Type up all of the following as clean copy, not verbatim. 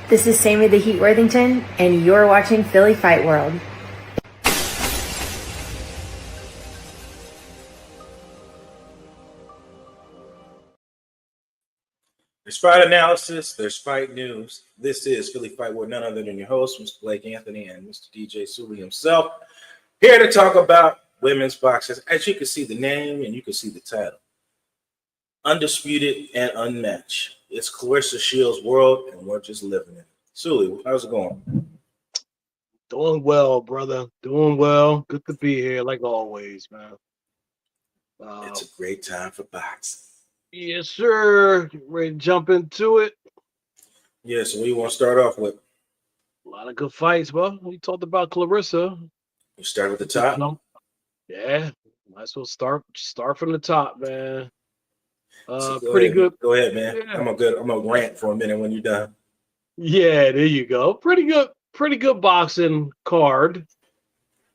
This is Sammy the Heat Worthington, and you're watching Philly Fight World. There's fight analysis, there's fight news. This is Philly Fight World, none other than your host, Mr. Blake Anthony, and Mr. DJ Sooly himself, here to talk about women's boxing. As you can see the name and you can see the title. Undisputed and unmatched. It's Claressa Shields' world, and we're just living it. Sooly, how's it going? Doing well, brother. Doing well. Good to be here, like always, man. It's a great time for boxing. Yes, sir. Ready to jump into it? Yeah, so what do you want to start off with? A lot of good fights, bro. We talked about Claressa. You start with the top? Yeah, might as well start from the top, man. So pretty good. Go ahead, man. Yeah. I'm gonna rant for a minute when you're done. Yeah, there you go. Pretty good boxing card.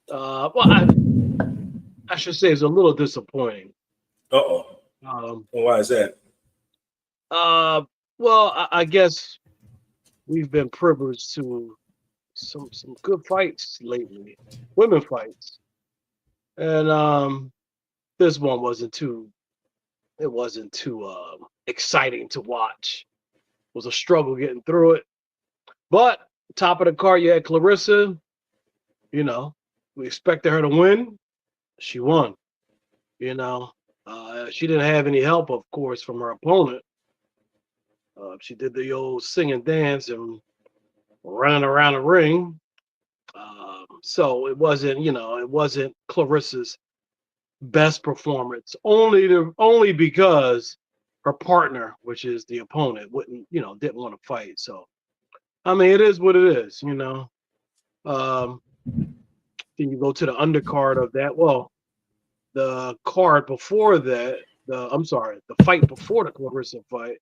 Well, I should say it's a little disappointing. Why is that? Well, I guess we've been privileged to some good fights lately, women fights, and this one wasn't too exciting to watch. It was a struggle getting through it, but top of the card you had Claressa. You know, we expected her to win. She won. You know, she didn't have any help, of course, from her opponent. She did the old sing and dance and running around the ring. So it wasn't Claressa's best performance. Only because her partner, which is the opponent, didn't want to fight. So, I mean, it is what it is. Then you go to the undercard of that. Well, the card before that, the fight before the Claressa fight,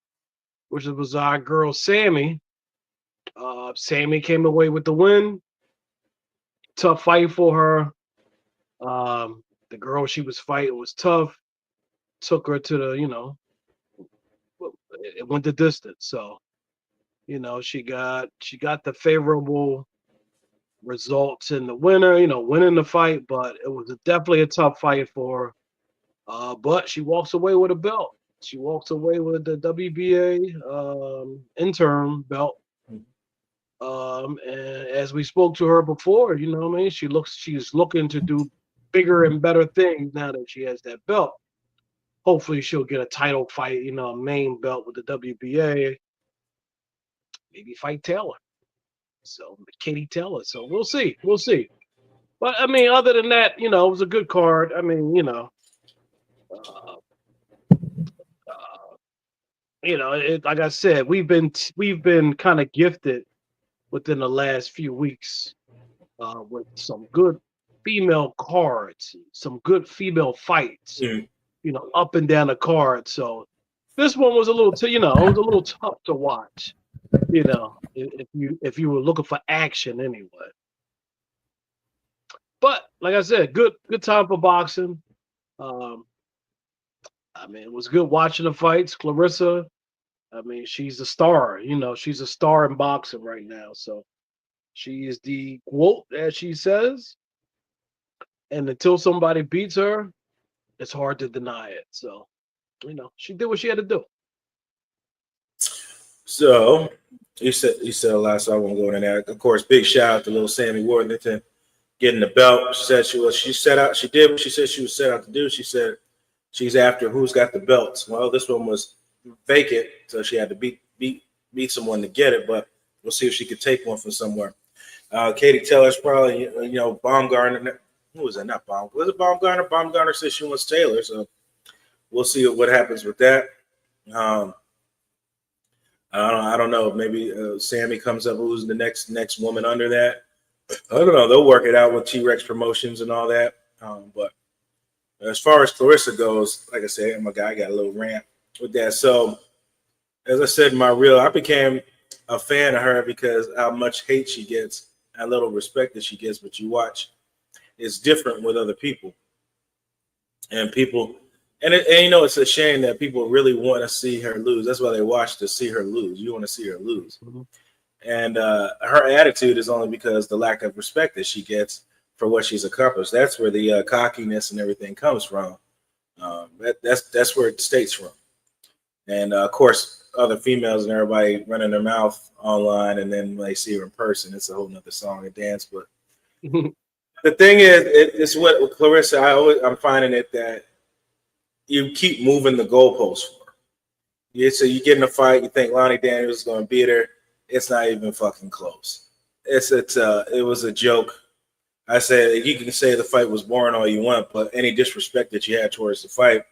which was our girl Sammy. Sammy came away with the win. Tough fight for her. The girl she was fighting was tough. Took her to the, it went the distance. So, she got the favorable results in the winner, winning the fight, but it was definitely a tough fight for her. But she walks away with a belt. She walks away with the WBA interim belt. And as we spoke to her before, she's looking to do bigger and better things now that she has that belt. Hopefully she'll get a title fight, a main belt with the WBA. Maybe fight Taylor. So Katie Taylor. So we'll see. But I mean, other than that, it was a good card. I mean, like I said, we've been kind of gifted within the last few weeks with some good female cards, some good female fights, up and down the card. So this one was a little, tough to watch, if you were looking for action anyway. But like I said, good time for boxing. I mean, it was good watching the fights. Claressa, I mean, she's a star. She's a star in boxing right now. So she is the quote, as she says. And until somebody beats her, it's hard to deny it. So, she did what she had to do. So you said a lot, so I won't go into that. Of course, big shout out to little Sammy Worthington getting the belt. She did what she said she was set out to do. She said she's after who's got the belts. Well, this one was vacant, so she had to beat someone to get it, but we'll see if she could take one from somewhere. Katie Taylor's probably, Baumgartner. Who was that? Not Baum. Was it Baumgartner? Baumgartner said she wants Taylor, so we'll see what happens with that. I don't know. Maybe Sammy comes up. Who's the next woman under that? I don't know. They'll work it out with T-Rex Promotions and all that. But as far as Claressa goes, like I said, my guy got a little rant with that. So as I said in my reel, I became a fan of her because how much hate she gets, how little respect that she gets. But you watch, it's different with other people, and people. And it's a shame that people really want to see her lose. That's why they watch to see her lose. You want to see her lose. Mm-hmm. And her attitude is only because the lack of respect that she gets for what she's accomplished. That's where the cockiness and everything comes from. That's where it states from. And of course, other females and everybody running their mouth online, and then when they see her in person, it's a whole nother song and dance. But the thing is, it's what with Claressa. I'm finding it that you keep moving the goalposts for her. So you get in a fight, you think Lonnie Daniels is going to beat her. It's not even fucking close. It was a joke. I said you can say the fight was boring all you want, but any disrespect that you had towards the fight,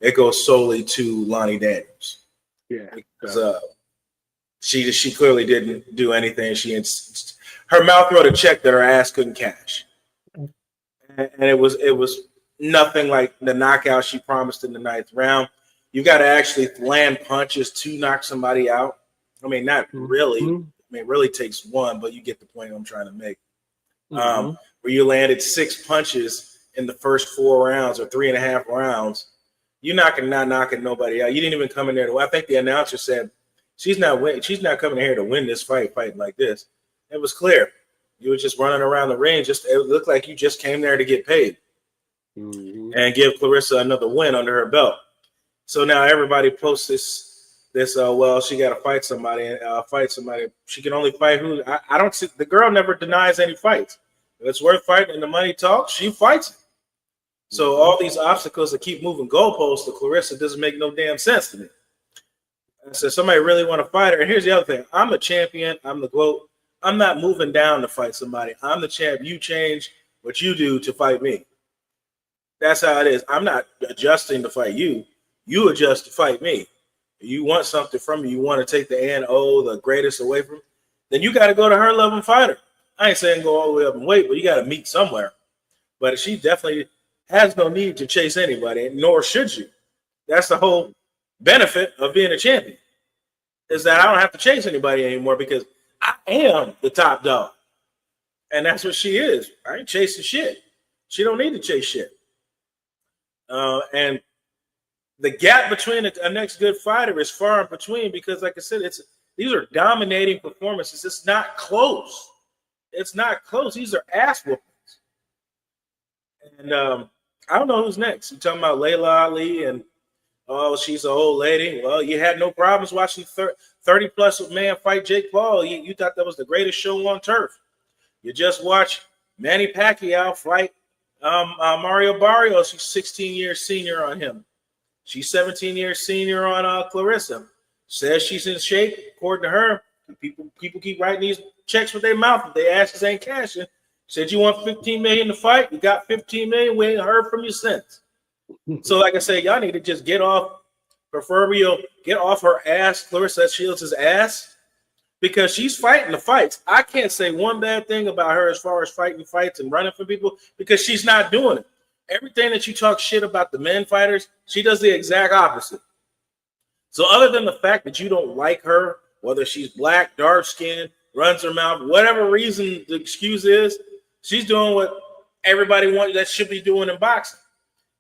it goes solely to Lonnie Daniels. Yeah, because she clearly didn't do anything. Her mouth wrote a check that her ass couldn't cash, and it was nothing like the knockout she promised in the 9th round. You got to actually land punches to knock somebody out. I mean, not really. I mean, it really takes one, but you get the point I'm trying to make. Where you landed 6 punches in the first 4 rounds or 3.5 rounds, you're not knocking nobody out. You didn't even come in there to. I think the announcer said she's not coming here to win this fighting like this. It was clear. You were just running around the ring. It looked like you just came there to get paid and give Claressa another win under her belt. So now everybody posts this. Well, she got to fight somebody. She can only fight who. I don't see. The girl never denies any fights. If it's worth fighting and the money talks, she fights it. So all these obstacles that keep moving goalposts to Claressa doesn't make no damn sense to me. I said, somebody really want to fight her. And here's the other thing. I'm a champion. I'm the GOAT. I'm not moving down to fight somebody. I'm the champ. You change what you do to fight me. That's how it is. I'm not adjusting to fight you. You adjust to fight me. You want something from me. You want to take the greatest away from me. Then you got to go to her level and fight her. I ain't saying go all the way up in weight, but you got to meet somewhere. But she definitely has no need to chase anybody, nor should you. That's the whole benefit of being a champion, is that I don't have to chase anybody anymore because I am the top dog. And that's what she is. I ain't chasing shit. She don't need to chase shit. And the gap between a next good fighter is far in between because, like I said, these are dominating performances. It's not close. It's not close. These are ass whoopings. And I don't know who's next. You're talking about Layla Ali and, oh, she's an old lady. Well, you had no problems watching 30-plus man fight Jake Paul. You thought that was the greatest show on turf. You just watched Manny Pacquiao fight Mario Barrios. She's 16 years senior on him. She's 17 years senior on Claressa. Says she's in shape, according to her. People keep writing these checks with their mouth, but their asses ain't cashing. Said you want $15 million to fight. You got $15 million. We ain't heard from you since. So, like I said, y'all need to just get off her ass, Claressa Shields' ass, because she's fighting the fights. I can't say one bad thing about her as far as fighting fights and running for people because she's not doing it. Everything that you talk shit about the men fighters, she does the exact opposite. So other than the fact that you don't like her, whether she's black, dark skinned, runs her mouth, whatever reason the excuse is, she's doing what everybody wants that should be doing in boxing.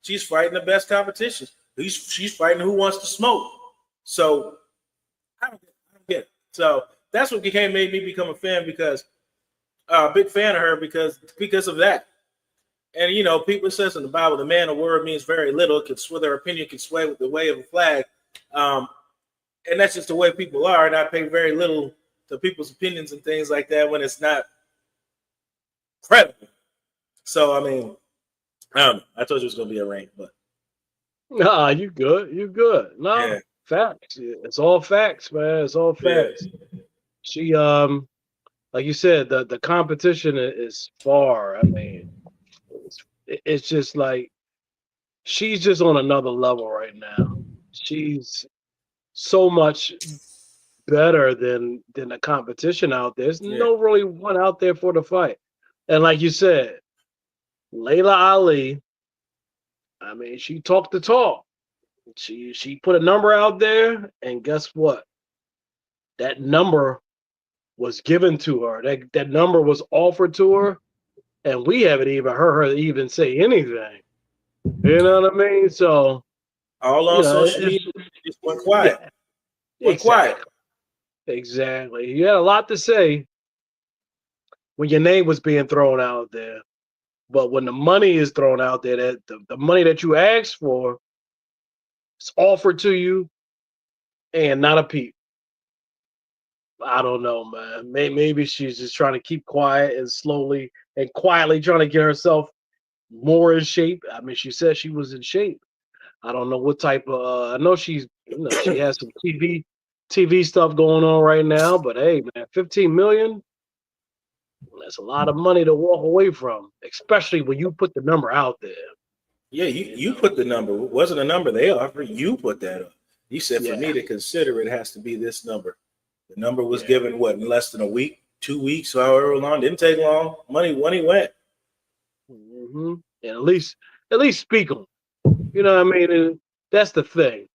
She's fighting the best competitions. She's fighting who wants to smoke. So I don't get it. So that's what made me become a fan because a big fan of her because of that. And, you know, people says in the Bible, the man of word means very little. Their opinion can sway with the way of a flag. And that's just the way people are. And I pay very little to people's opinions and things like that when it's not credible. So, I mean, I don't know. I told you it was going to be a rain, but. Nah, you good. You good. No, yeah. Facts. It's all facts, man. It's all facts. Yeah. She, like you said, the competition is far. I mean, it's just like she's just on another level right now. She's so much better than the competition out there. There's no really one out there for the fight. And like you said, Layla Ali, I mean, she talked the talk. She put a number out there, and guess what? That number was given to her. That number was offered to her, and we haven't even heard her even say anything. You know what I mean? So all on social media just went quiet. Yeah, exactly. Exactly. You had a lot to say when your name was being thrown out there. But when the money is thrown out there, that the money that you asked for is offered to you and not a peep. I don't know, man. Maybe she's just trying to keep quiet and slowly and quietly trying to get herself more in shape. I mean, she said she was in shape. I don't know what type of. I know she has some TV stuff going on right now. But hey, man, 15 million. That's a lot of money to walk away from, especially when you put the number out there. Yeah, you put the number. It wasn't a number they offered. You put that up. You said for Yeah, me to consider it has to be this number. The number was yeah. given what in less than a week, 2 weeks, however long. Didn't take long. Money went. hmm And at least speak them. You know what I mean? And that's the thing.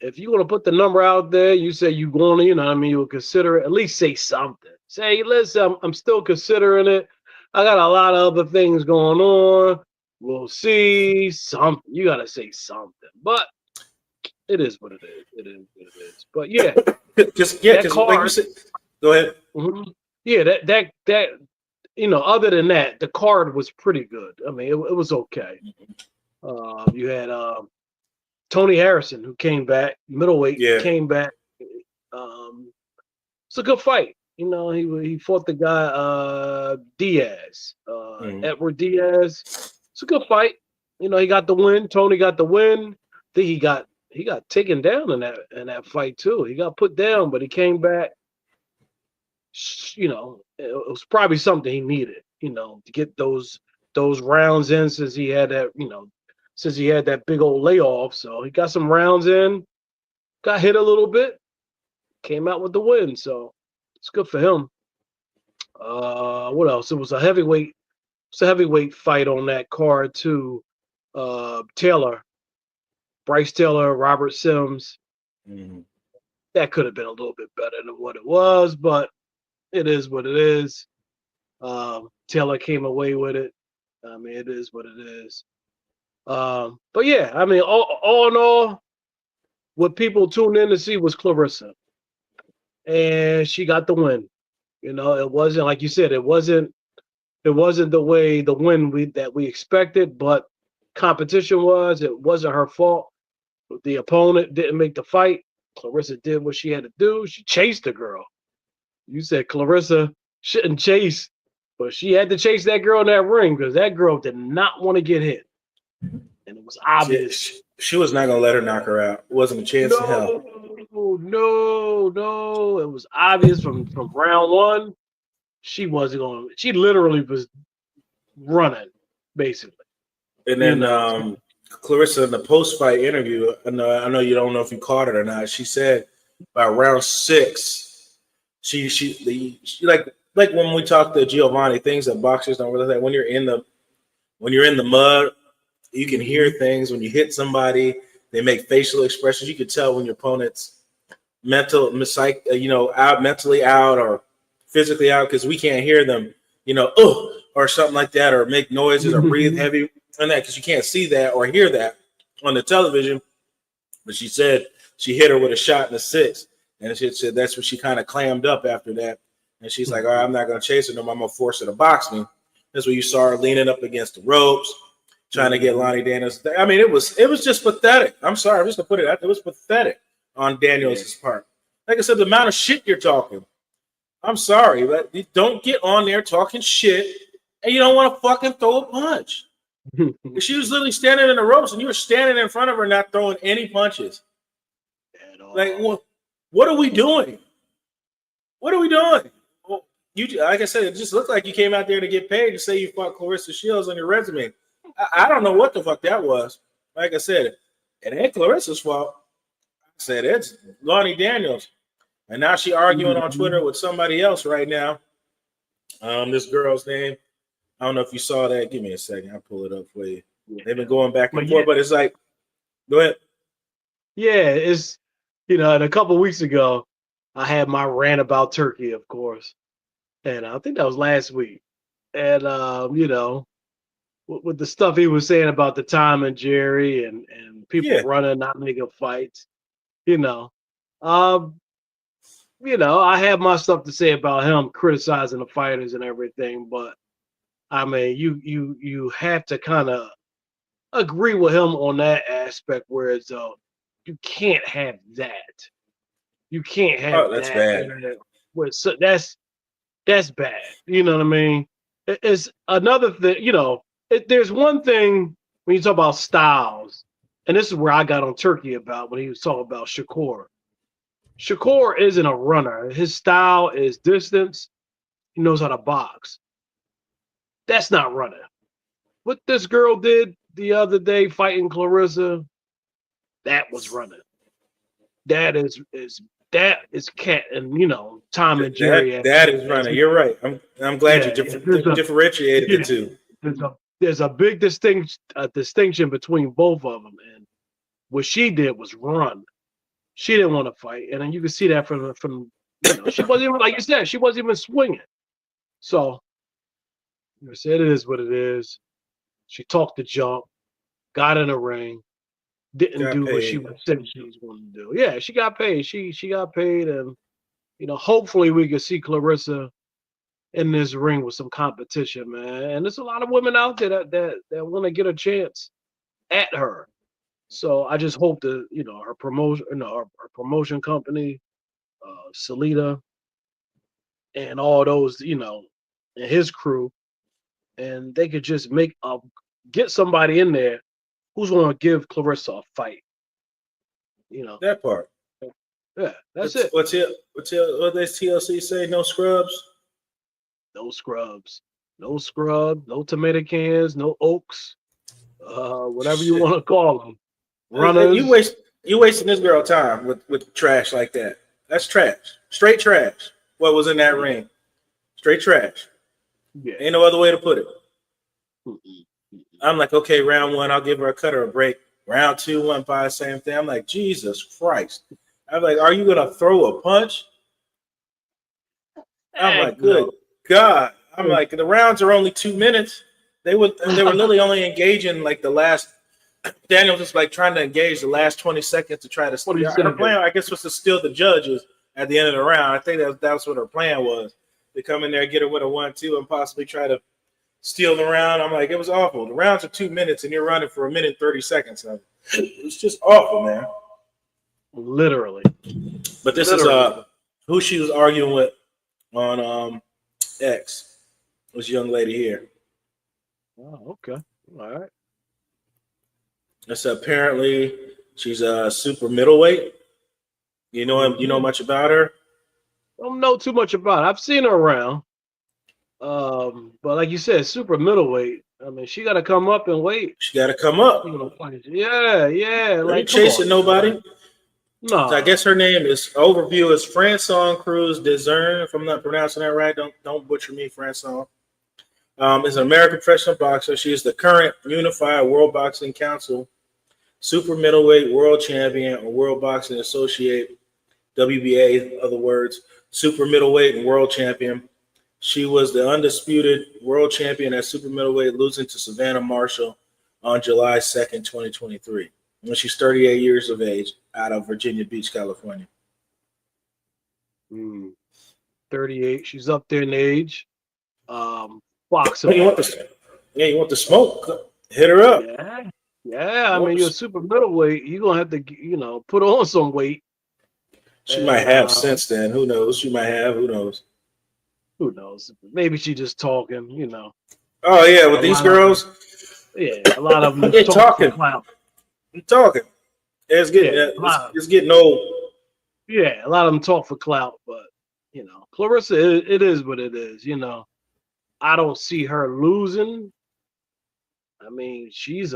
If you want to put the number out there, you say you're going to, you know what I mean, you'll consider it. At least say something. Say, listen, I'm still considering it. I got a lot of other things going on. We'll see. Something. You got to say something. But it is what it is. It is what it is. But yeah, that Because like you card. said, go ahead. Mhm. Yeah, that other than that, the card was pretty good. I mean, it was okay. You had Tony Harrison, who came back, middleweight, Yeah. came back. It's a good fight. He fought the guy Diaz, Mhm. Edward Diaz. It's a good fight. He got the win. Tony got the win. I think he got taken down in that fight too. He got put down, but he came back. It was probably something he needed. To get those rounds in since he had that big old layoff. So he got some rounds in. Got hit a little bit. Came out with the win. So it's good for him. What else? It was a heavyweight. It's a heavyweight fight on that card too. Bryce Taylor, Robert Sims. Mhm. That could have been a little bit better than what it was, but it is what it is. Taylor came away with it. I mean, it is what it is. But yeah, I mean, all in all, what people tuned in to see was Claressa, and she got the win. It wasn't like you said. It wasn't the win that we expected, but competition was. It wasn't her fault. The opponent didn't make the fight. Claressa did what she had to do. She chased the girl. You said Claressa shouldn't chase, but she had to chase that girl in that ring because that girl did not want to get hit, and it was obvious. She was not gonna let her knock her out. Wasn't a chance in hell. No, no. It was obvious from round one. She wasn't going. She literally was running, basically. And You then know. Clarissa in the post fight interview, I know you don't know if you caught it or not. She said by round six, she like when we talk to Giovanni, things that boxers don't really like. When you're in the mud, you can hear things. When you hit somebody, they make facial expressions. You can tell when your opponent's out mentally out or physically out because we can't hear them, or something like that, or make noises or breathe heavy and that because you can't see that or hear that on the television. But she said she hit her with a shot in the six, and she said that's when she kind of clammed up after that. And she's like, all right, I'm not going to chase her no more. I'm going to force her to box me. That's when you saw her leaning up against the ropes, trying to get Lonnie Daniels. I mean, it was just pathetic. I'm sorry, I'm just going to put it out. It was pathetic on Daniels' part. Like I said, the amount of shit you're talking. I'm sorry, but you don't get on there talking shit and you don't want to fucking throw a punch. She was literally standing in the ropes and you were standing in front of her not throwing any punches. Like, what are we doing? What are we doing? Well, like I said, it just looked like you came out there to get paid to say you fought Claressa Shields on your resume. I don't know what the fuck that was. Like I said, it ain't Claressa's fault. I said it's Lonnie Daniels. And now she arguing on Twitter with somebody else right now. This girl's name. I don't know if you saw that. Give me a second. I'll pull it up for you. They've been going back and forth, but it's like, go ahead. Yeah, and a couple weeks ago, I had my rant about Turkey, of course, and I think that was last week. And with the stuff he was saying about the Tom and Jerry and people Yeah. running, not making fights, you know, um, I have my stuff to say about him criticizing the fighters and everything, but I mean, you have to kind of agree with him on that aspect, where it's you can't have that. You can't have Oh, that's that. bad. That's bad. You know what I mean? It's another thing. There's one thing when you talk about styles, and this is where I got on Turkey about when he was talking about Shakur. Shakur isn't a runner. His style is distance. He knows how to box. That's not running. What this girl did the other day fighting Claressa, that was running. That is cat and Tom and Jerry. That is running. You're right. I'm glad you Yeah, differentiated the yeah, two. there's a big distinction between both of them, and what she did was run. She didn't want to fight, and then you can see that from she wasn't even, like you said, she wasn't even swinging. So I said, it is what it is. She talked the jump, got in the ring, didn't Got do what she paid. said she was going to do. Yeah, she got paid. She got paid, and hopefully we can see Claressa in this ring with some competition, man. And there's a lot of women out there that want to get a chance at her. So I just hope that her promotion, her promotion company, Salida, and all those, and his crew, and they could just get somebody in there who's going to give Claressa a fight. That part. Yeah, that's it. What does TLC say? No scrubs. No scrubs, no tomato cans, no oaks, whatever you Shit. want to call them. Hey, Runners. you wasting this girl time with trash like that. That's trash. Straight trash. What was in that ring? Straight trash. Yeah. Ain't no other way to put it. Mm-mm. I'm like, okay, round one, I'll give her a cut or a break. Round two, went by the same thing. I'm like, Jesus Christ. I'm like, are you gonna throw a punch? I'm Heck like, good no. God. I'm like, the rounds are only 2 minutes. They were literally only engaging like the last. Daniel was just like trying to engage the last 20 seconds to try to. What are you Her saying? plan, I guess, was to steal the judges at the end of the round. I think that's what her plan was. To come in there, get her with a 1-2, and possibly try to steal the round. I'm like, it was awful. The rounds are 2 minutes, and you're running for 1 minute 30 seconds. It's just awful, man. Literally. But this is who she was arguing with on X. This young lady here. Oh, okay. All right. It's apparently she's a super middleweight. You know much about her? Don't know too much about it. I've seen her around. But like you said, super middleweight. I mean, she got to come up and wait. She got to come up. Yeah. They Like, ain't come chasing on. nobody. No. So I guess her name is overview is Franson Cruz Desern. If I'm not pronouncing that right, don't butcher me, Franson. Is an American professional boxer. She is the current Unified World Boxing Council super middleweight world champion or World Boxing Associate WBA, in other words, super middleweight and world champion. She was the undisputed world champion at super middleweight, losing to Savannah Marshall on July 2nd, 2023. When she's 38 years of age, out of Virginia Beach, California. 38. She's up there in age. Boxing. You want the smoke? Hit her up. Yeah. I mean, you're a super middleweight. You're gonna have to, put on some weight. She might have since then. Who knows? She might have. Who knows? Who knows? Maybe she just talking. Oh yeah, with these girls. A lot of them they're talking. I'm talking. It's getting old. Yeah, a lot of them talk for clout, but Claressa, it is what it is. I don't see her losing. I mean, she's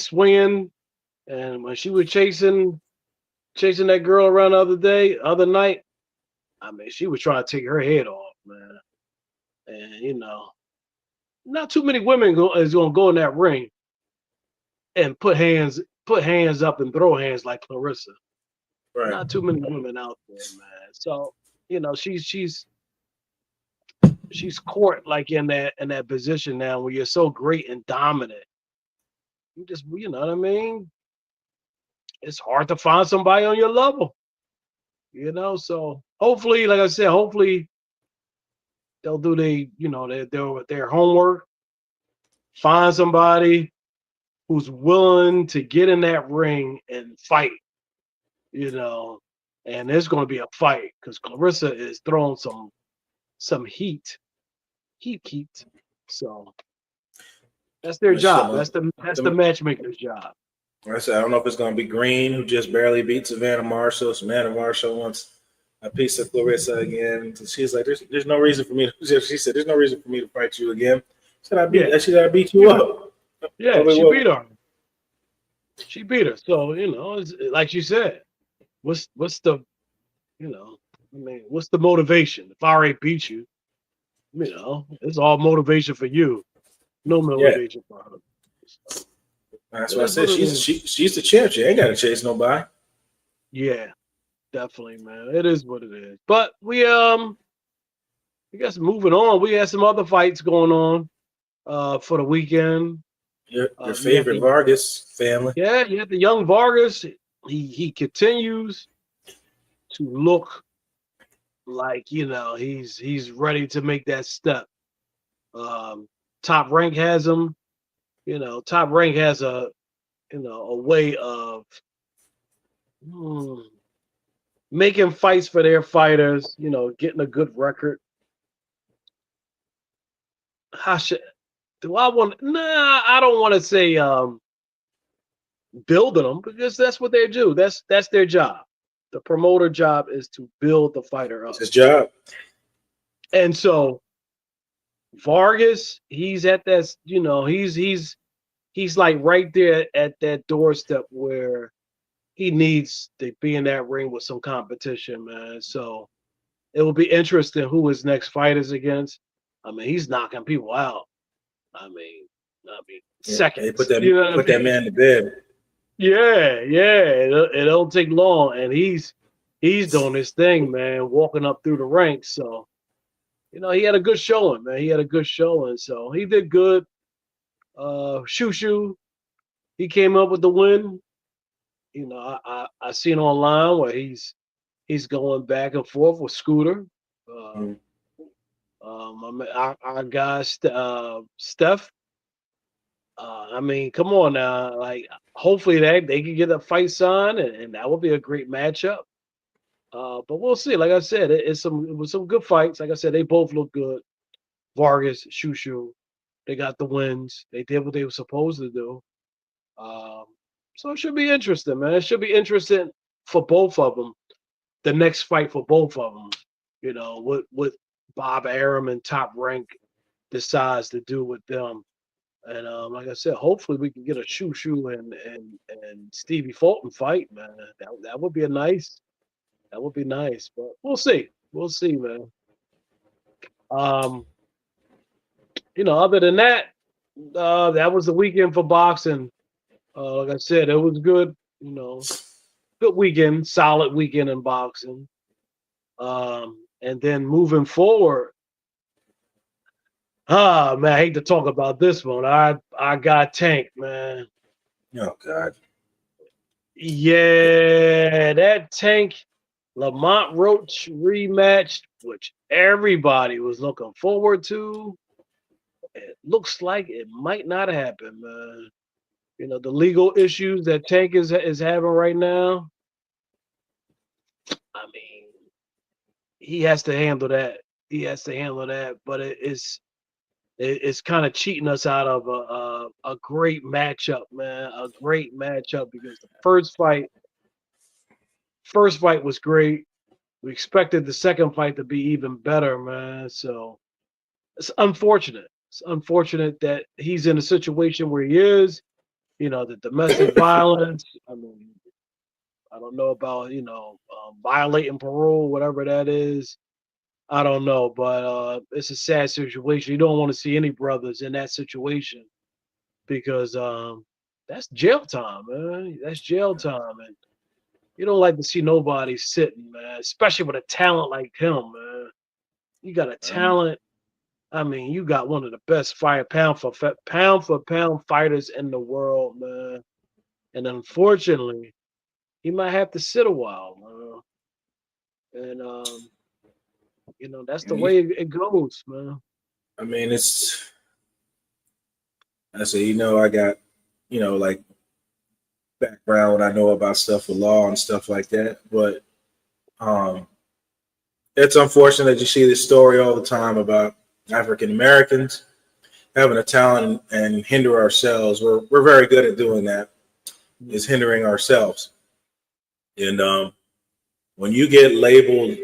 swinging, and when she was chasing that girl around the other night, I mean, she was trying to take her head off, man. And not too many women is gonna go in that ring and put hands up and throw hands like Claressa. Right. Not too many women out there, man. So she's caught like in that position now where you're so great and dominant. You know what I mean? It's hard to find somebody on your level. You know, so hopefully, like I said, hopefully they'll do their homework, find somebody who's willing to get in that ring and fight. You know, and there's going to be a fight because Claressa is throwing some heat. So that's their job. That's the matchmaker's job. Like I said, I don't know if it's going to be Green, who just barely beat Savannah Marshall. Savannah Marshall wants a piece of Claressa again. She's like, there's no reason for me to. She said, there's no reason for me to fight you again. She said, I beat you up. Yeah, she beat her. She beat her. So it's, like she said, what's the what's the motivation? If I already beat you, it's all motivation for you. No Yeah, motivation for her. So, that's what I said. She's the champ. She ain't got to chase nobody. yeah, definitely, man. It is what it is. But we guess moving on. We had some other fights going on for the weekend. Your favorite Vargas family. Yeah, you had the young Vargas. He continues to look like he's ready to make that step. Top Rank has him. Top Rank has a way of making fights for their fighters. Getting a good record. Do I want? Nah, I don't want to say building them because that's what they do. That's their job. The promoter job is to build the fighter up. It's his job. And so Vargas, he's at that. He's like right there at that doorstep where he needs to be in that ring with some competition, man. So it will be interesting who his next fight is against. I mean, he's knocking people out. I mean, seconds. They put that man to bed. Yeah. It don't take long, and he's doing his thing, man, walking up through the ranks. So, he had a good showing, man. He had a good showing, so he did good. Shushu, he came up with the win. I seen online where he's going back and forth with Scooter. Our guy Steph. I mean, come on now. Like, hopefully they can get a fight signed, and that would be a great matchup. But we'll see. Like I said, it was some good fights. Like I said, they both look good. Vargas, Shushu, they got the wins. They did what they were supposed to do. So it should be interesting, man. It should be interesting for both of them. The next fight for both of them. What Bob Arum and Top Rank decides to do with them. And like I said, hopefully we can get a Shushu and Stevie Fulton fight, man. That would be nice. That would be nice, but we'll see. We'll see, man. Other than that, that was the weekend for boxing. Like I said, it was good. Good weekend, solid weekend in boxing. And then moving forward, man, I hate to talk about this one. I got tanked, man. Oh God. Yeah, that Tank Lamont Roach rematch, which everybody was looking forward to. It looks like it might not happen, man. The legal issues that Tank is having right now. I mean, he has to handle that. But it's kind of cheating us out of a great matchup, man. A great matchup because the first fight was great. We expected the second fight to be even better, man. So it's unfortunate. It's unfortunate that he's in a situation where he is. The domestic violence. I mean, I don't know about violating parole, whatever that is. I don't know, but it's a sad situation. You don't want to see any brothers in that situation because that's jail time, man. That's jail time, and you don't like to see nobody sitting, man. Especially with a talent like him, man. You got a talent. I mean, you got one of the best pound for pound fighters in the world, man. And unfortunately, he might have to sit a while, man. And that's the way it goes, man. I mean, I say, I got, like background. I know about stuff with law and stuff like that, but um, it's unfortunate that you see this story all the time about African Americans having a talent and hinder ourselves. We're very good at doing that, is hindering ourselves. And when you get labeled,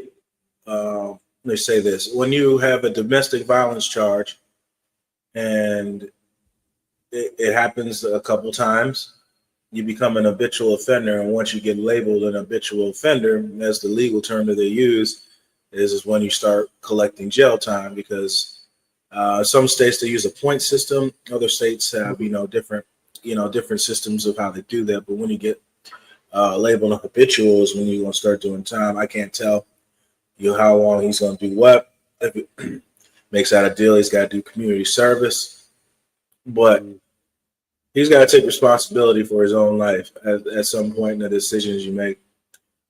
let me say this: when you have a domestic violence charge, and it happens a couple times, you become an habitual offender. And once you get labeled an habitual offender, that's the legal term that they use, is when you start collecting jail time, because some states they use a point system. Other states have different systems of how they do that. But when you get labeled a habitual is when you're going to start doing time. I can't tell you how long he's going to do what. If it makes that a deal, he's got to do community service. But he's got to take responsibility for his own life at some point in the decisions you make.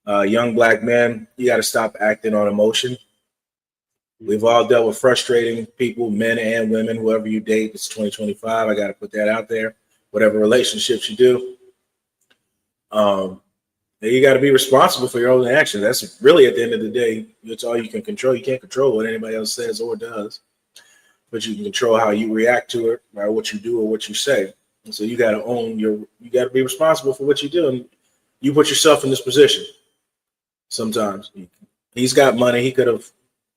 Young black man, you got to stop acting on emotion. We've all dealt with frustrating people, men and women, whoever you date. It's 2025. I got to put that out there. Whatever relationships you do, you got to be responsible for your own actions. That's really, at the end of the day, it's all you can control. You can't control what anybody else says or does, but you can control how you react to it, by what you do or what you say. And so you got to you got to be responsible for what you do. And you put yourself in this position. Sometimes he's got money. He could have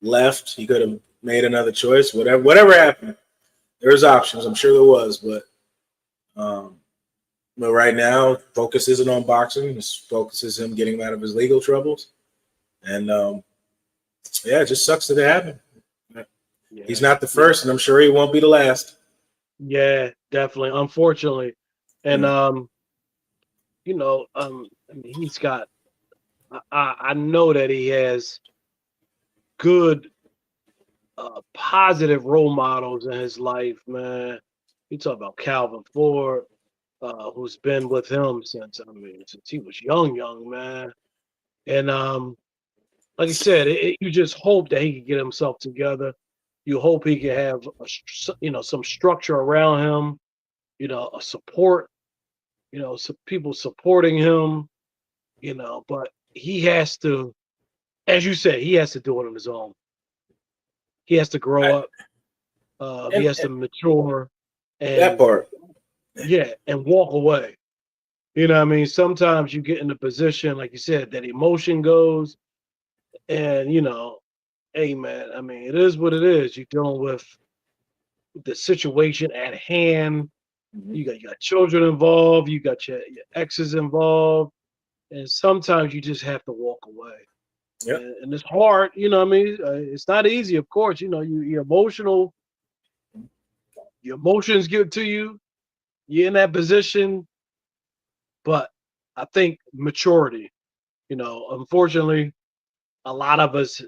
left. He could have made another choice. Whatever happened, there's options. I'm sure there was, but right now, focus isn't on boxing. His focus is him getting out of his legal troubles. And it just sucks that it happened. Yeah. He's not the first, and I'm sure he won't be the last. Yeah, definitely. Unfortunately, and he's got. I know that he has good, positive role models in his life, man. You talk about Calvin Ford, who's been with him since he was young, man. And like I said, you just hope that he can get himself together. You hope he can have some structure around him, a support, some people supporting him, but he has to, as you said, he has to do it on his own. He has to grow up. He has to mature. And that part. Yeah, and walk away. You know what I mean? Sometimes you get in a position, like you said, that emotion goes, and hey man, I mean, it is what it is. You're dealing with the situation at hand. Mm-hmm. You got children involved, you got your exes involved, and sometimes you just have to walk away. Yep. And it's hard, what I mean? It's not easy, of course. You're emotional. Your emotions get to you. You're in that position. But I think maturity, unfortunately, a lot of us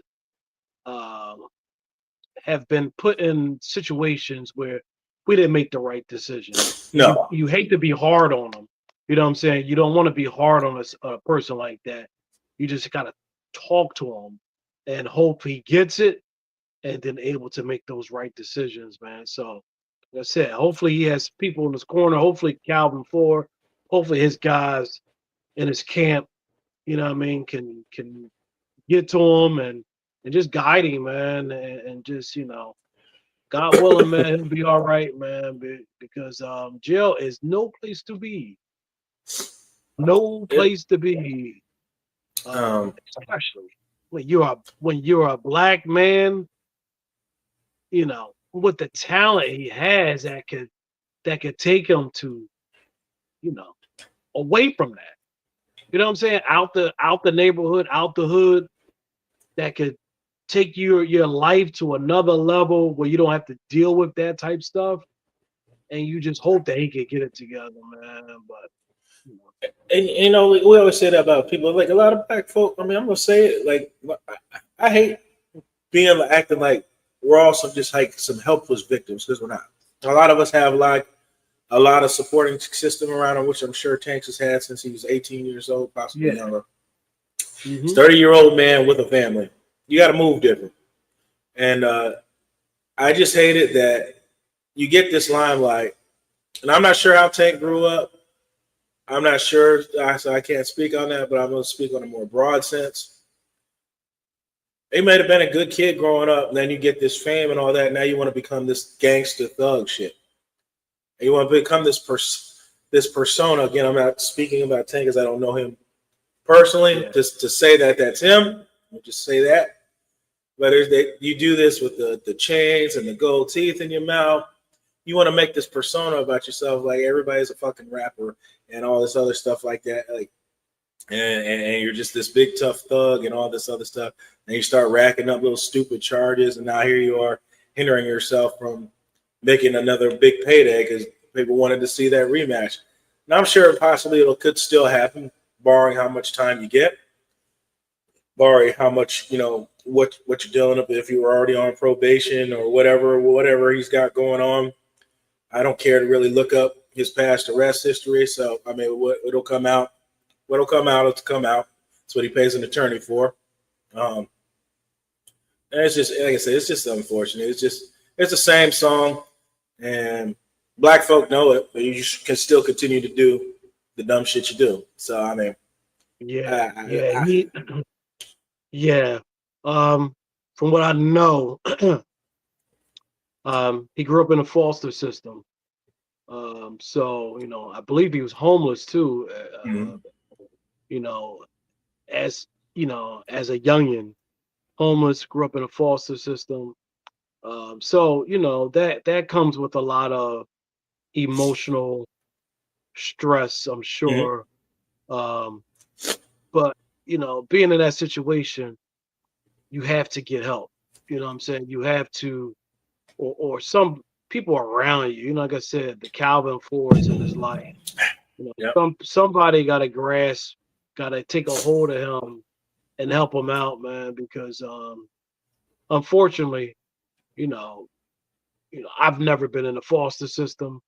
have been put in situations where we didn't make the right decision. No. You hate to be hard on them. You know what I'm saying? You don't want to be hard on a person like that. You just got to talk to him and hope he gets it and then able to make those right decisions, man. So, like I said, hopefully he has people in his corner. Hopefully Calvin Ford, hopefully his guys in his camp, can get to him and just guide him, man, and just, God willing, man, he'll be all right, man, because jail is no place to be. No place to be. Especially when you're a black man, with the talent he has that could take him to, away from that. You know what I'm saying? Out the neighborhood, out the hood, that could take your life to another level where you don't have to deal with that type stuff. And you just hope that he can get it together, man. But and we always say that about people. Like, a lot of black folk. I mean, I'm gonna say it. Like, I hate acting like we're also just like some helpless victims, because we're not. A lot of us have like a lot of supporting system around him, which I'm sure Tanks has had since he was 18 years old, possibly younger. Mm-hmm. 30-year-old man with a family. You got to move different. And I just hate it that you get this limelight. And I'm not sure how Tank grew up. I'm not sure, so I can't speak on that, but I'm going to speak on a more broad sense. He might have been a good kid growing up, and then you get this fame and all that. Now you want to become this gangster thug shit. And you want to become this persona. Again, I'm not speaking about Tank because I don't know him personally. Yeah. Just to say that that's him, I'll just say that. But you do this with the chains and the gold teeth in your mouth. You want to make this persona about yourself, like everybody's a fucking rapper and all this other stuff like that. Like, and you're just this big tough thug and all this other stuff. And you start racking up little stupid charges, and now here you are hindering yourself from making another big payday because people wanted to see that rematch. And I'm sure possibly it could still happen, barring how much time you get, barring how much, what you're dealing with, if you were already on probation or whatever he's got going on. I don't care to really look up his past arrest history. So, I mean, it'll come out. What'll come out, it'll come out. That's what he pays an attorney for. And it's just, like I said, it's just unfortunate. It's the same song, and black folk know it, but you can still continue to do the dumb shit you do. So, I mean, Yeah. From what I know, he grew up in a foster system. So, I believe he was homeless too. As as a youngin, homeless, grew up in a foster system. So, that comes with a lot of emotional stress, I'm sure. But being in that situation, you have to get help. You know what I'm saying? You have to, or some people around you. Like I said, the Calvin Fords in his life. Yep. Somebody got to grasp, got to take a hold of him and help him out, man. Because unfortunately, I've never been in the foster system.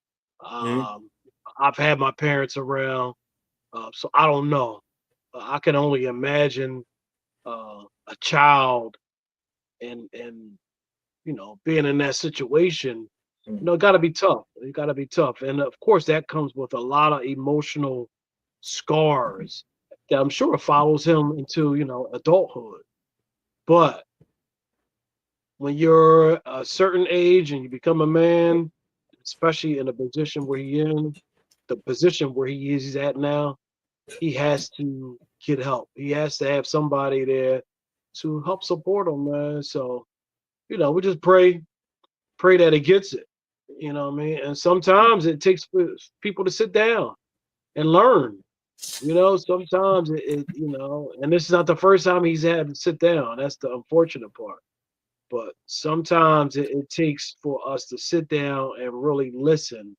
I've had my parents around, so I don't know. I can only imagine a child and being in that situation. It got to be tough. It got to be tough, and of course that comes with a lot of emotional scars that I'm sure follows him into adulthood. But when you're a certain age and you become a man, especially in the position where he's at now, he has to get help. He has to have somebody there to help support him, man. So, we just pray that he gets it. You know what I mean? And sometimes it takes people to sit down and learn. Sometimes and this is not the first time he's had to sit down. That's the unfortunate part. But sometimes it takes for us to sit down and really listen.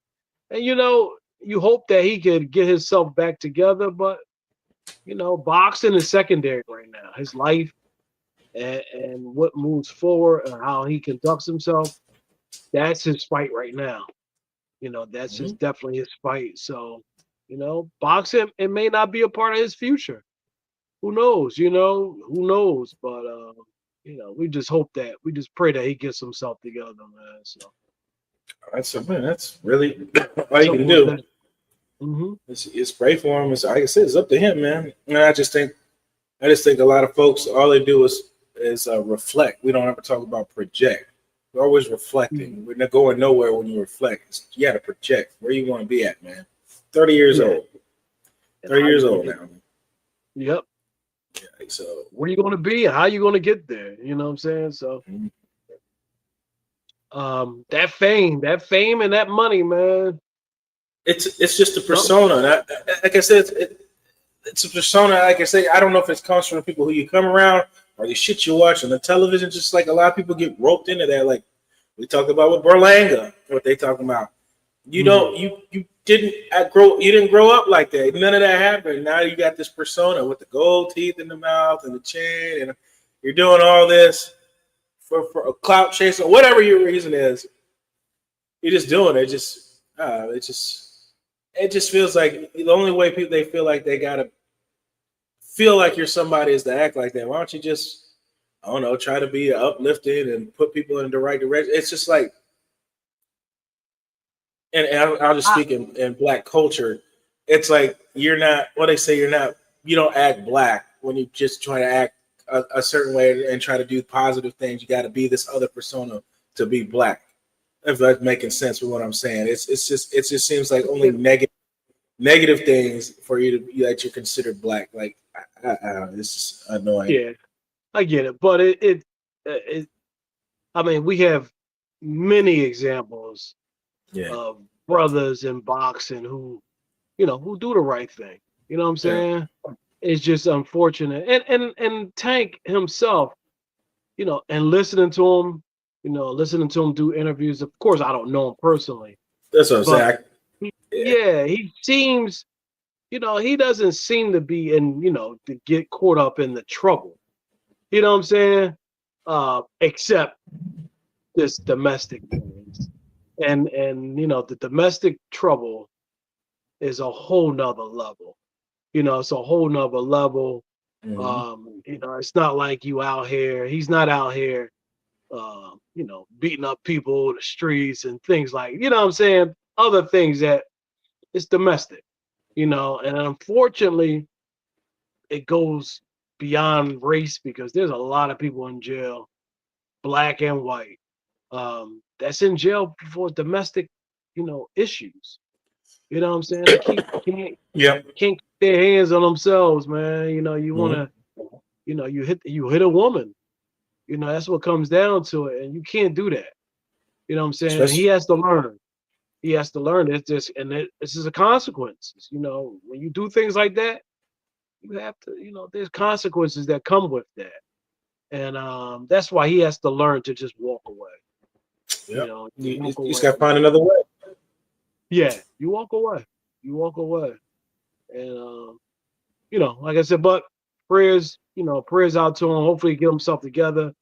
And you hope that he could get himself back together, but boxing is secondary right now. His life and what moves forward and how he conducts himself, that's his fight right now. That's just definitely his fight. So, boxing, it may not be a part of his future. Who knows? Who knows? But we just pray that he gets himself together, man. So that's really all you can do. It's pray for him. It's, like I said, it's up to him, man. And I just think a lot of folks, all they do is reflect. We don't ever talk about project. We're always reflecting. We're not going nowhere when you reflect. You got to project where you want to be at, man. 30 years old. 30 years old now. Yep. Yeah, so where you going to be and how you going to get there? You know what I'm saying? So that fame and that money, man. It's just a persona. Like I said, it's a persona. Like I say, I don't know if it comes from the people who you come around or the shit you watch on the television. Just like a lot of people get roped into that. Like we talked about with Berlanga, what they talking about. You don't, you didn't grow up like that. None of that happened. Now you got this persona with the gold teeth in the mouth and the chin, and you're doing all this for a clout chase or whatever your reason is. You're just doing it. It just feels like the only way they feel like they gotta feel like you're somebody is to act like that. Why don't you just, I don't know, try to be uplifting and put people in the right direction? It's just like, and I'll just speak in black culture. It's like you're not, what they say, you don't act black when you just try to act a certain way and try to do positive things. You got to be this other persona to be black. If that's making sense with what I'm saying, it just seems like only negative things for you to be that you're considered black. Like, it's just annoying. Yeah, I get it, but I mean, we have many examples Yeah, of brothers in boxing who, who do the right thing. You know what I'm yeah. saying? It's just unfortunate. And Tank himself, and listening to him do interviews. Of course, I don't know him personally, That's what I'm but saying. Yeah, he seems, he doesn't seem to be in, to get caught up in the trouble. You know what I'm saying? Except this domestic things. And the domestic trouble is a whole nother level. It's a whole nother level. mm-hmm. It's not like you out here. He's not out here, beating up people in the streets and things like, what I'm saying? Other things that it's domestic, and unfortunately, it goes beyond race because there's a lot of people in jail, black and white, that's in jail for domestic, issues. You know what I'm saying? They Yeah. can't keep their hands on themselves, man. You want Mm-hmm. to, you hit a woman. That's what comes down to it, and you can't do that. You know what I'm saying? And he Especially, has to learn. He has to learn. This is a consequences. When you do things like that, you have to, there's consequences that come with that, and that's why he has to learn to just walk away. yeah. You Walk just away. got to find another way. Yeah, you walk away. You walk away, and like I said, but prayers out to him. Hopefully, get himself together.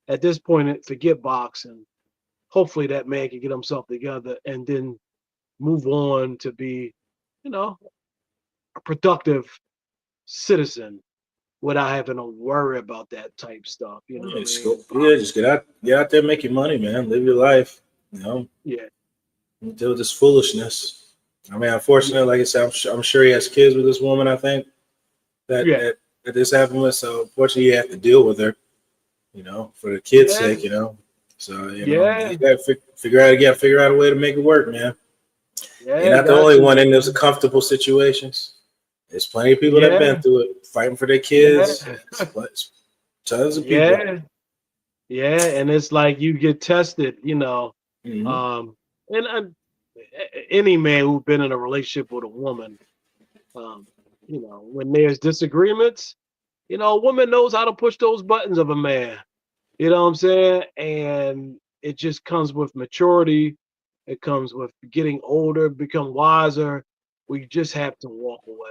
At this point, forget boxing. Hopefully, that man can get himself together and then move on to be, a productive citizen without having to worry about that type stuff. You know what I Yeah, mean? just get out there, make your money, man. Live your life. Yeah, Deal with this foolishness. I mean, unfortunately, like I said, I'm sure he has kids with this woman. I think that yeah, that that this happened with. So unfortunately, you have to deal with her. For the kids' yeah, sake. So yeah, you got to figure out a way to make it work, man. You're yeah. not the Got only to. one in those comfortable situations. There's plenty of people that've Yeah, been through it, fighting for their yeah, kids. Tons of people. yeah, yeah. And it's like you get tested, Mm-hmm. um, and any man who's been in a relationship with a woman, um, when there's disagreements, a woman knows how to push those buttons of a man. You know what I'm saying? And it just comes with maturity. It comes with getting older, become wiser. We just have to walk away,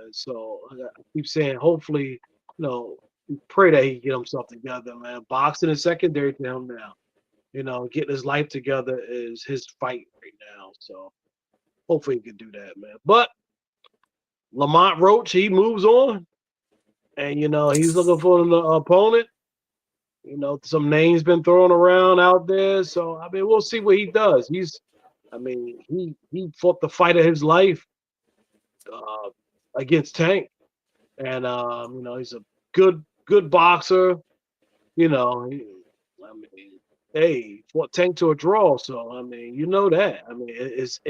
man. So I keep saying, hopefully, we pray that he get himself together, man. Boxing is secondary to him now. Getting his life together is his fight right now. So hopefully he can do that, man. But Lamont Roach, he moves on, and he's looking for an opponent. Some names been thrown around out there. So I mean, we'll see what he does. He fought the fight of his life uh, against Tank, and he's a good boxer. I mean, hey, he fought Tank to a draw. So I mean, that. I mean, it's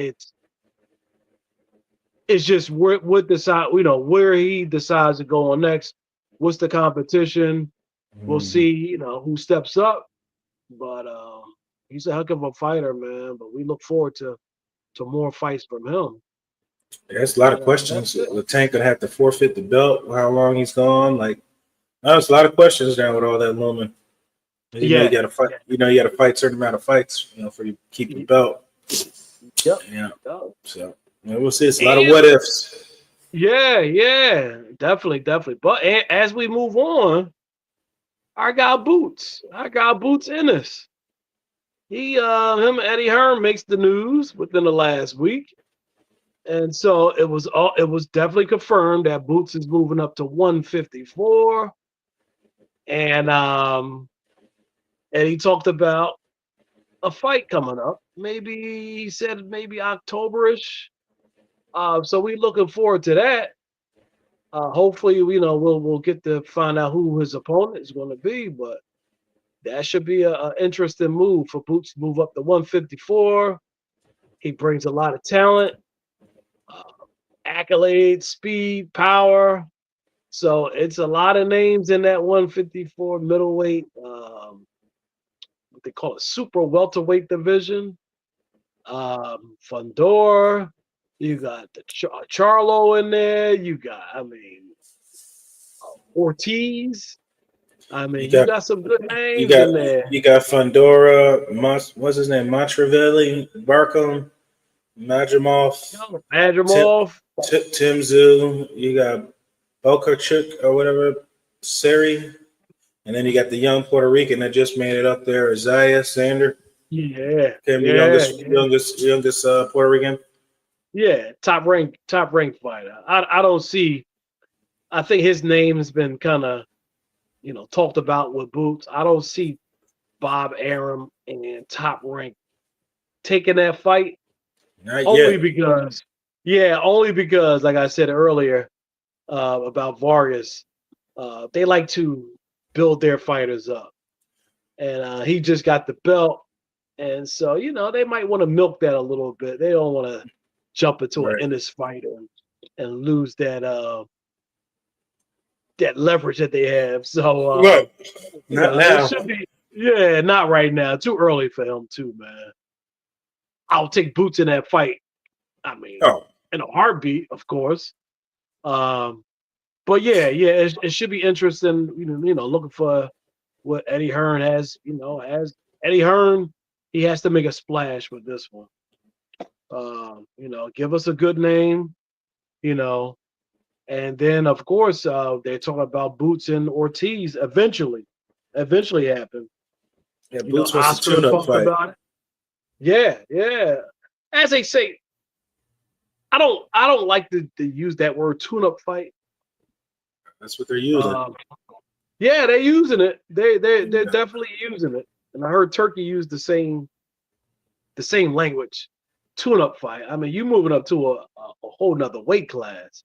just what decide. Where he decides to go on next. What's the competition? We'll Mm-hmm. see. Who steps up. But he's a heck of a fighter, man. But we look forward to more fights from him. There's a lot of And that's questions. it. The Tank could have to forfeit the belt. How long he's gone? Like, there's a lot of questions down with all that looming. You Yeah. got to fight. You got to fight certain amount of fights. For you to keep the belt. Yep. Yeah. Yep. So we'll see. It's a lot of And what ifs. yeah, definitely. But as we move on, I got Boots in this. Him and Eddie Hearn makes the news within the last week. And so it was definitely confirmed that Boots is moving up to 154. And he talked about a fight coming up. Maybe he said maybe Octoberish. So we're looking forward to that. Hopefully, we'll get to find out who his opponent is going to be, but that should be an interesting move for Boots to move up to 154. He brings a lot of talent, uh, accolades, speed, power. So it's a lot of names in that 154 middleweight, what they call it, super welterweight division. Fundor, you got the Charlo in there. You got, Ortiz. You got some good you names got in there. you got Fundora, what's his name? Montravelli, Barkham, Madrimov, Andromov. Tim Zoo. You got Bokarchuk or whatever, Seri, and then you got the young Puerto Rican that just made it up there, Isaiah Sander. Yeah, Came the yeah, youngest Puerto Rican. yeah. Top ranked fighter. I don't see. I think his name has been kind of talked about with Boots. I don't see Bob Arum and Top Rank taking that fight Not only yet. because, like I said earlier about Vargas, they like to build their fighters up, and he just got the belt, and so they might want to milk that a little bit. They don't want to jump into an Right. Ennis fight and lose that leverage that they have. So Right. Not it now. should be, yeah, not right now. Too early for him too, man. I'll take Boots in that fight. Oh, In a heartbeat, of course. Um, but yeah, it should be interesting. Looking for what Eddie Hearn has. As Eddie Hearn, he has to make a splash with this one. Give us a good name. And then of course they're talking about Boots and Ortiz eventually happen. yeah. Boots wants a Oscar tune-up talked fight. about it. Yeah. As they say, I don't like to use that word tune-up fight. That's what they're using. Yeah, they're using it. They're definitely using it. And I heard Turkey use the same language. Tune-up fight. You moving up to a whole nother weight class.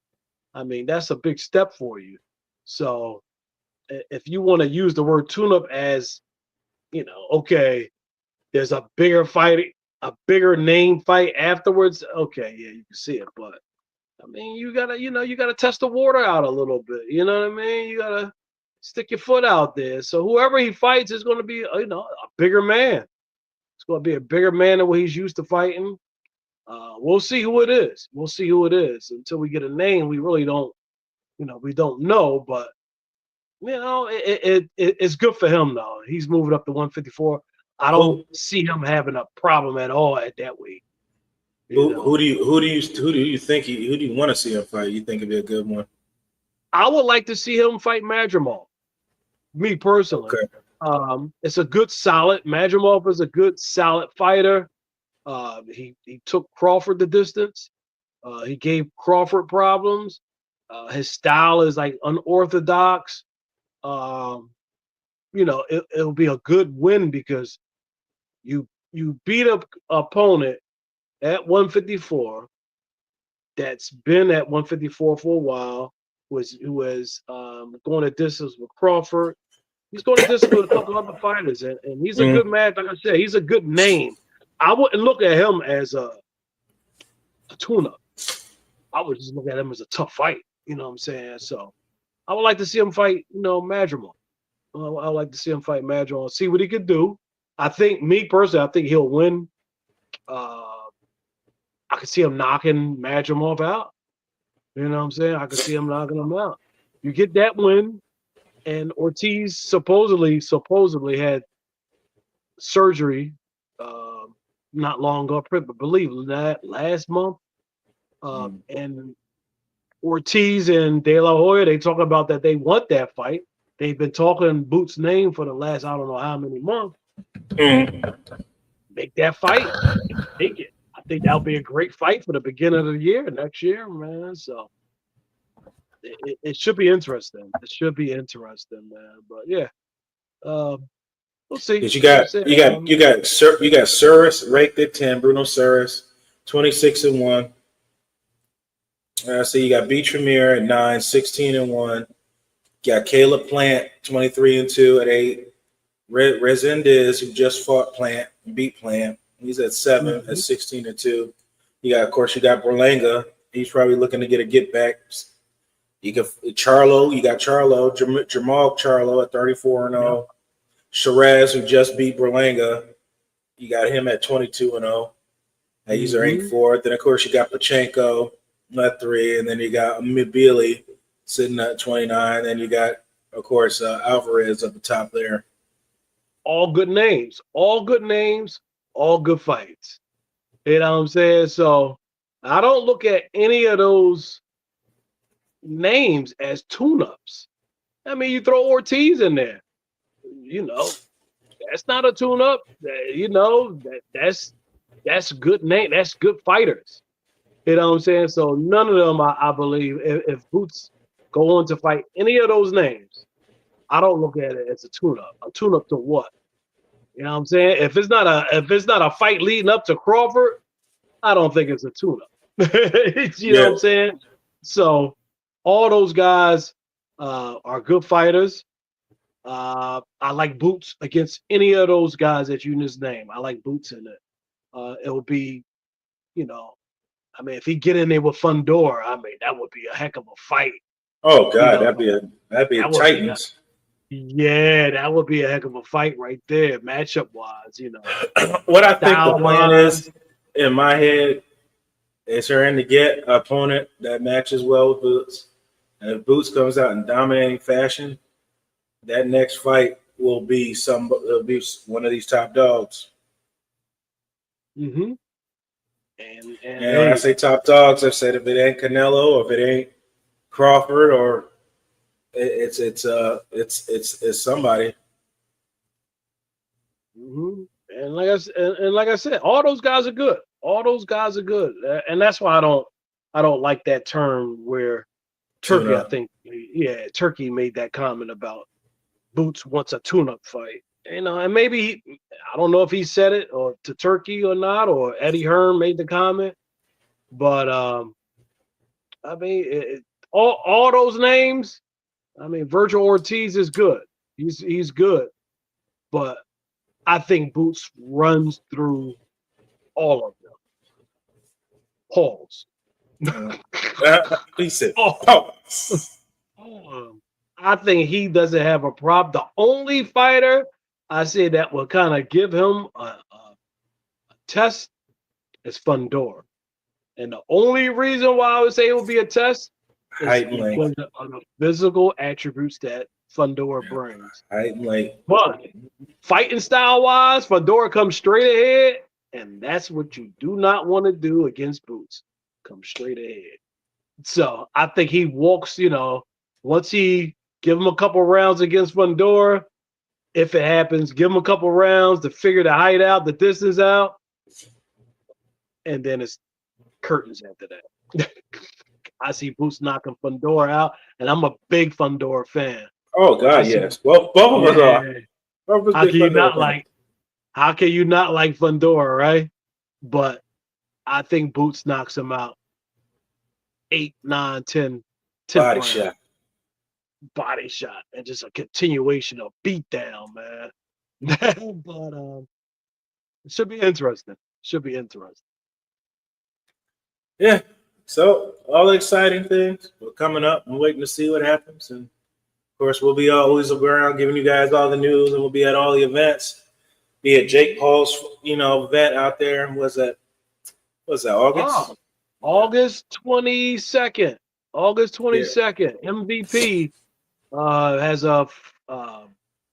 That's a big step for you. So if you want to use the word tune-up as, okay, there's a bigger fight, a bigger name fight afterwards. Okay, yeah, you can see it, but you gotta test the water out a little bit. You know what I mean? You gotta stick your foot out there. So whoever he fights is going to be, a bigger man. It's going to be a bigger man than what he's used to fighting. We'll see who it is. We'll see who it is. Until we get a name, we really don't, we don't know. But it's good for him though. He's moving up to 154. I don't see him having a problem at all at that weight. Who do you think who do you want to see him fight? You think it'd be a good one? I would like to see him fight Madrimov. Me personally. Okay. It's a good solid. Madrimov is a good solid fighter. He took Crawford the distance. He gave Crawford problems. His style is like unorthodox. It'll be a good win because you beat up opponent at 154 that's been at 154 for a while, who was going a distance with Crawford. He's going to distance with a couple other fighters, and he's a good man. Like I said, he's a good name. I wouldn't look at him as a tune-up. I would just look at him as a tough fight. You know what I'm saying? So I would like to see him fight, Madrimov. I would like to see him fight Madrimov, see what he could do. Me personally, I think he'll win. I could see him knocking Madrimov out. You know what I'm saying? I could see him knocking him out. You get that win, and Ortiz supposedly had surgery not long ago, but believe that last month. And Ortiz and De La Hoya, they talk about that they want that fight. They've been talking Boots' name for the last I don't know how many months. Make that fight. Take it. I think that'll be a great fight for the beginning of the year next year, man. So it should be interesting. It should be interesting, man. But yeah, we'll see. Because Like I said, you got Suris ranked at 10, Bruno Suris, 26-1. So you got B Tremere at 9, 16-1. You got Caleb Plant, 23-2 at 8. Resendez, who just fought Plant, beat Plant. He's at 7 at 16-2. Of course, you got Berlanga. He's probably looking to get a get back. You got Charlo, Jamal Charlo at 34-0. Shiraz, who just beat Berlanga, you got him at 22-0. He's ranked 4th. Then, of course, you got Pachenko at 3. And then you got Mibili sitting at 29. Then you got, of course, Alvarez at the top there. All good names. All good names. All good fights. You know what I'm saying? So I don't look at any of those names as tune-ups. I mean, you throw Ortiz in there. You know, that's not a tune-up. You know, that's good name. That's good fighters. You know what I'm saying? So none of them, I believe, if Boots go on to fight any of those names, I don't look at it as a tune-up. A tune-up to what? You know what I'm saying? If it's not a fight leading up to Crawford, I don't think it's a tune-up. You know what I'm saying? So all those guys are good fighters. I like Boots against any of those guys that you just named. I like Boots in it. It will be, you know, I mean, if he get in there with Fundora, I mean, that would be a heck of a fight. Oh God, you know, that'd be a Titans. Yeah, that would be a heck of a fight right there, matchup wise. You know, what I think the plan is in my head is for him to get an opponent that matches well with Boots, and if Boots comes out in dominating fashion, that next fight will be one of these top dogs. And when I say top dogs, I said if it ain't Canelo, or if it ain't Crawford, or it's somebody. And like I said, all those guys are good. All those guys are good, and that's why I don't like that term where Turkey. I think Turkey made that comment about Boots wants a tune-up fight. You know, and maybe I don't know if he said it or to Turkey or not, or Eddie Hearn made the comment. But I mean, all those names. I mean, Virgil Ortiz is good. He's good, but I think Boots runs through all of them. Pause. He said, I think he doesn't have a problem. The only fighter I say that will kind of give him a test is Fundora. And the only reason why I would say it would be a test is because of the physical attributes that Fundora brings. But fighting style wise, Fundora comes straight ahead, and that's what you do not want to do against Boots. Come straight ahead. So I think he walks, you know, once he give him a couple rounds against Fundora, if it happens, give him a couple rounds to figure the height out, the distance out, and then it's curtains after that. I see Boots knocking Fundora out, and I'm a big Fundora fan. Oh God, yes. Well, both of us are. How can you not like Fundora, right? But I think Boots knocks him out 8, 9, 10 body shot. Body shot, and just a continuation of beatdown, man. But it should be interesting. Yeah. So all the exciting things are coming up. I'm waiting to see what happens, and of course we'll be always around giving you guys all the news, and we'll be at all the events. Be at Jake Paul's, event out there. What's that? August? August 22nd. August 22nd. Yeah. MVP has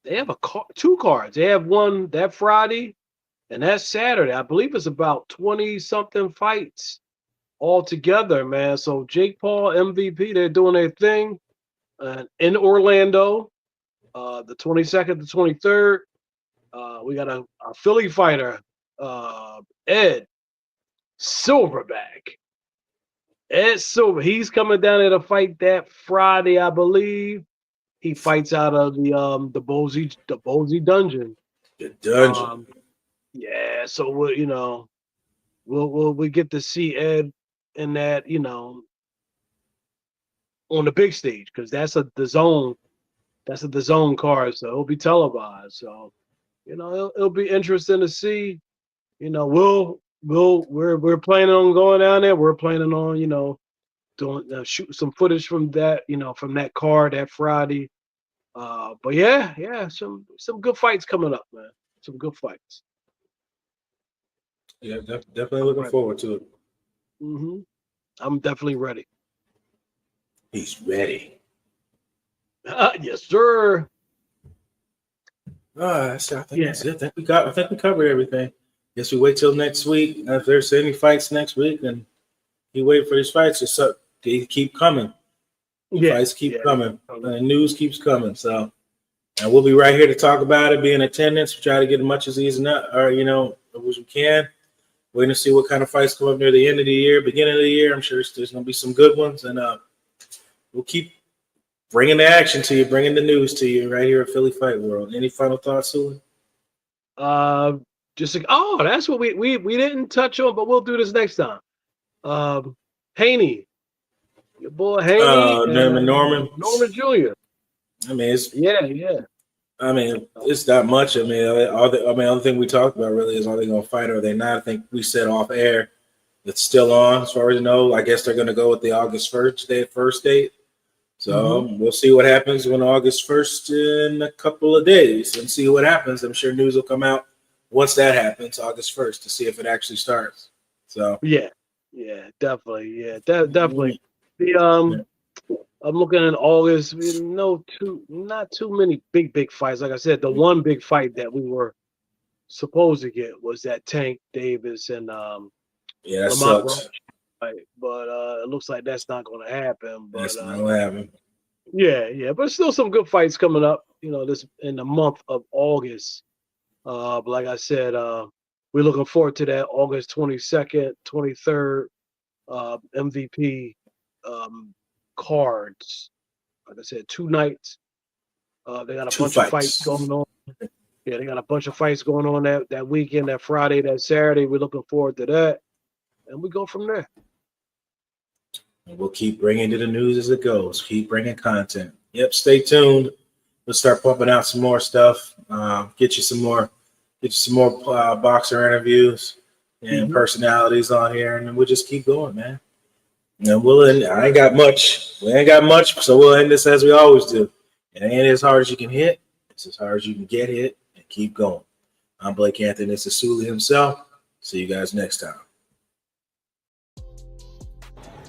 they have two cards. They have one that Friday, and that's Saturday. I believe it's about 20-something fights all together, man. So Jake Paul, MVP, they're doing their thing in Orlando, the 22nd to 23rd. We got a Philly fighter, Ed. Silverback. Ed Silver. He's coming down there to fight that Friday, I believe. He fights out of the Bozy dungeon. The dungeon. Yeah, so we get to see Ed in that, on the big stage, because that's the zone card, so it'll be televised. So, it'll be interesting to see. We're planning on going down there. We're planning on, doing shoot some footage from that, from that card that Friday. But yeah, some good fights coming up, man. Some good fights. Yeah, definitely looking forward to it. Mm-hmm. I'm definitely ready. He's ready. Yes, sir. I think that's it. I think we covered everything. Guess we wait till next week. If there's any fights next week, then you wait for these fights. They keep coming. Fights keep coming. And the news keeps coming. So, and we'll be right here to talk about it. Be in attendance. We try to get as much as easy as we can. Waiting to see what kind of fights come up near the end of the year, beginning of the year. I'm sure there's going to be some good ones, and we'll keep bringing the action to you, bringing the news to you right here at Philly Fight World. Any final thoughts, Sooly? That's what we didn't touch on, but we'll do this next time. Haney, your boy Haney, Norman Jr. I mean, it's yeah. I mean, it's not much. I mean, the other thing we talked about really is, are they going to fight or are they not? I think we said off air it's still on, as far as you know. I guess they're going to go with the August 1st first date. So we'll see what happens when August 1st in a couple of days and see what happens. I'm sure news will come out once that happens, August 1st, to see if it actually starts. So yeah, definitely, definitely. I'm looking at August. Not too many big fights. Like I said, the one big fight that we were supposed to get was that Tank Davis and that sucks. Roach fight. But it looks like that's not going to happen. But that's not going to happen. Yeah, but still some good fights coming up. This in the month of August. But like I said, we're looking forward to that August 22nd, 23rd MVP cards. Like I said, 2 nights. They got a bunch of fights going on. Yeah, they got a bunch of fights going on that weekend, that Friday, that Saturday. We're looking forward to that, and we go from there. And we'll keep bringing to the news as it goes. Keep bringing content. Yep, stay tuned. We'll start pumping out some more stuff. Get you some more boxer interviews and personalities on here, and then we'll just keep going, man. And we'll end. I ain't got much. We ain't got much, so we'll end this as we always do. It ain't as hard as you can hit. It's as hard as you can get hit, and keep going. I'm Blake Anthony. This is Sooly himself. See you guys next time.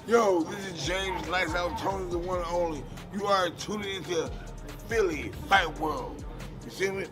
Yo, this is James Lights Out Tony, the one and only. You are tuning into Philly Fight World. You see me?